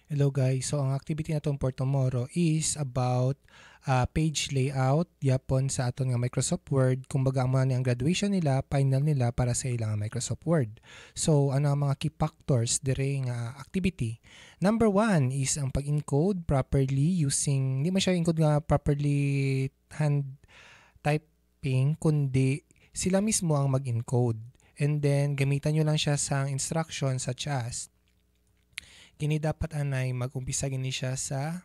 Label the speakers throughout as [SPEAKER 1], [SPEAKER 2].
[SPEAKER 1] Hello guys, so ang activity naton for tomorrow is about page layout yapon sa aton nga Microsoft Word. Kumbaga mo ni ang graduation nila, final nila para sa ilang Microsoft Word. So ano ang mga key factors dire nga activity? Number 1 is ang pag-encode properly using, hindi man siya encode nga properly hand typing, kundi sila mismo ang mag-encode. And then gamitan nyo lang siya sa instructions such as kini dapat anay mag-umpisa gini siya sa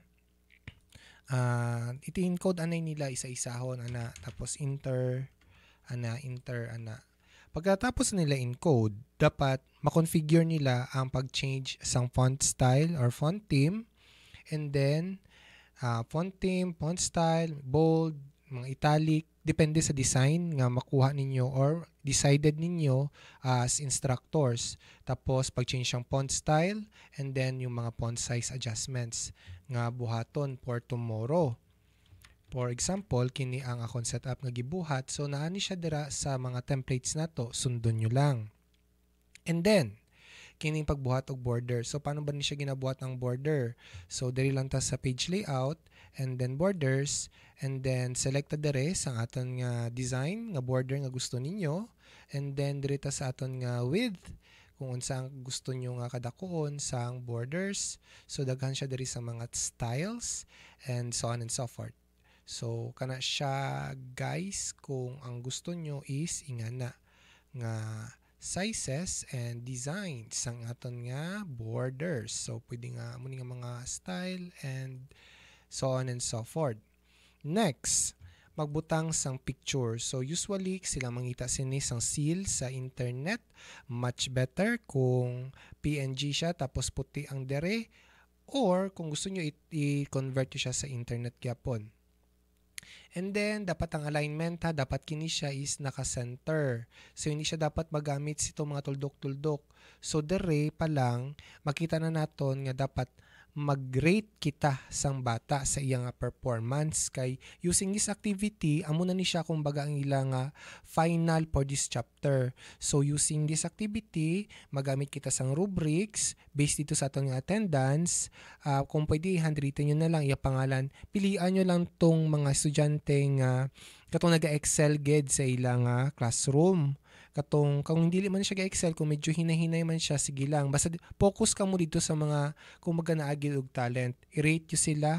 [SPEAKER 1] iti-encode anay nila isa-isahon ana tapos enter ana. Pagkatapos nila encode, dapat ma-configure nila ang pag-change sang font style or font theme, and then font theme, font style, bold, mga italic, depende sa design nga makuha ninyo or decided ninyo as instructors. Tapos pag-change ang font style, and then yung mga font size adjustments nga buhaton for tomorrow. For example, kini ang akong setup nga gibuhat, so naani siya dira sa mga templates nato, sundon nyo lang. And then kining pagbuhat og border. So paano ba ni siya ginabuhat ang border? So diri lang ta sa page layout, and then borders, and then select ta diri sa aton nga design nga border nga gusto ninyo, and then diri ta sa aton nga width kung unsa ang gusto nyo nga kadakuon sang borders. So daghan siya diri sa mga styles and so on and so forth. So kana siya guys kung ang gusto nyo is ingana nga sizes and designs sang aton nga borders. So pwede nga muni nga mga style and so on and so forth. Next, magbutang sang picture. So usually sila mangita sini sang seal sa internet. Much better kung PNG siya tapos puti ang dere, or kung gusto nyo i-convert siya sa internet gyapon. And then, dapat ang alignment dapat kini siya is naka-center. So, hindi siya dapat magamit sito mga tuldok-tuldok. So, dere pa lang, makita na naton nga dapat mag-rate kita sang bata sa iyang performance kay using this activity amo na ni siya kumbaga ang ilang final for this chapter. So using this activity magamit kita sang rubrics based dito sa aton nga attendance. Kung pwede handwritten nyo na lang iya pangalan, pilian nyo lang tong mga estudyante nga katong naga-excel ged sa ilang classroom. Katong kung hindi man siya ga-excel, kung medyo hinahinay man siya, sige lang. Basta focus ka mo dito sa mga kung maga naagil og talent. I-rate nyo sila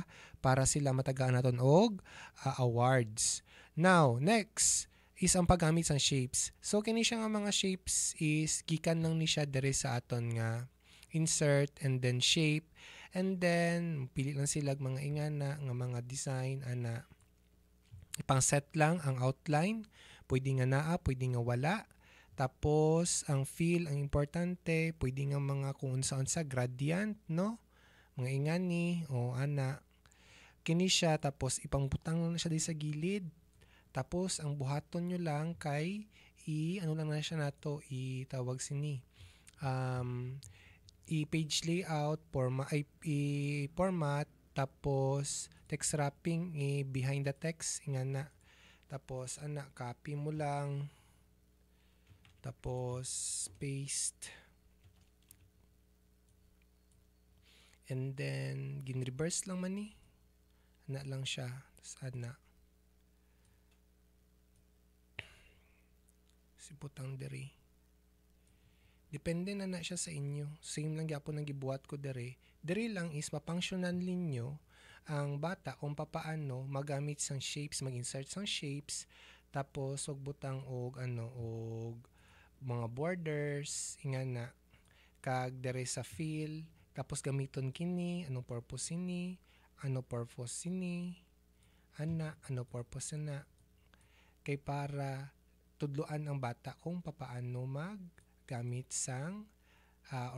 [SPEAKER 1] para sila matagaan naton og awards. Now, next is ang paggamit sang shapes. So kini siya nga mga shapes is gikan lang ni siya dere sa aton nga insert and then shape, and then pili lang sila mga ingana nga mga design ana. Ipang set lang ang outline, pwede nga naa, pwede nga wala. Tapos, ang fill, ang importante, pwede nga mga kung unsa-unsa gradient, no? Mga ingani, o ana. Kini siya, tapos ipangbutang na siya sa gilid. Tapos, ang buhaton nyo lang kay, ano lang na siya nato, itawag sini. I-page layout, format, tapos, text wrapping, behind the text, ingana. Tapos, copy mo lang. Tapos, paste. And then, gin-reverse lang man ni. Ana lang siya. Tapos, siputang dere. Depende na siya sa inyo. Same lang gyapon ang gibuhat ko dere. Dere lang is mapangsyonan ninyo ang bata kung papaano magamit sang shapes, mag-insert sang shapes, tapos wag butang og mga borders, ingana, kag dere sa fill, tapos gamiton kini, ano purpose sini, ano purpose na, kay para tudloan ang bata kung papaano maggamit sang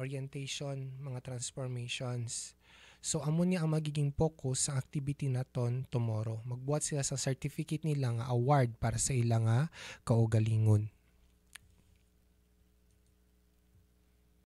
[SPEAKER 1] orientation, mga transformations. So, amo niya ang magiging focus sa activity naton tomorrow. Magbuhat sila sa certificate nila nga award para sa ilang kaugalingon.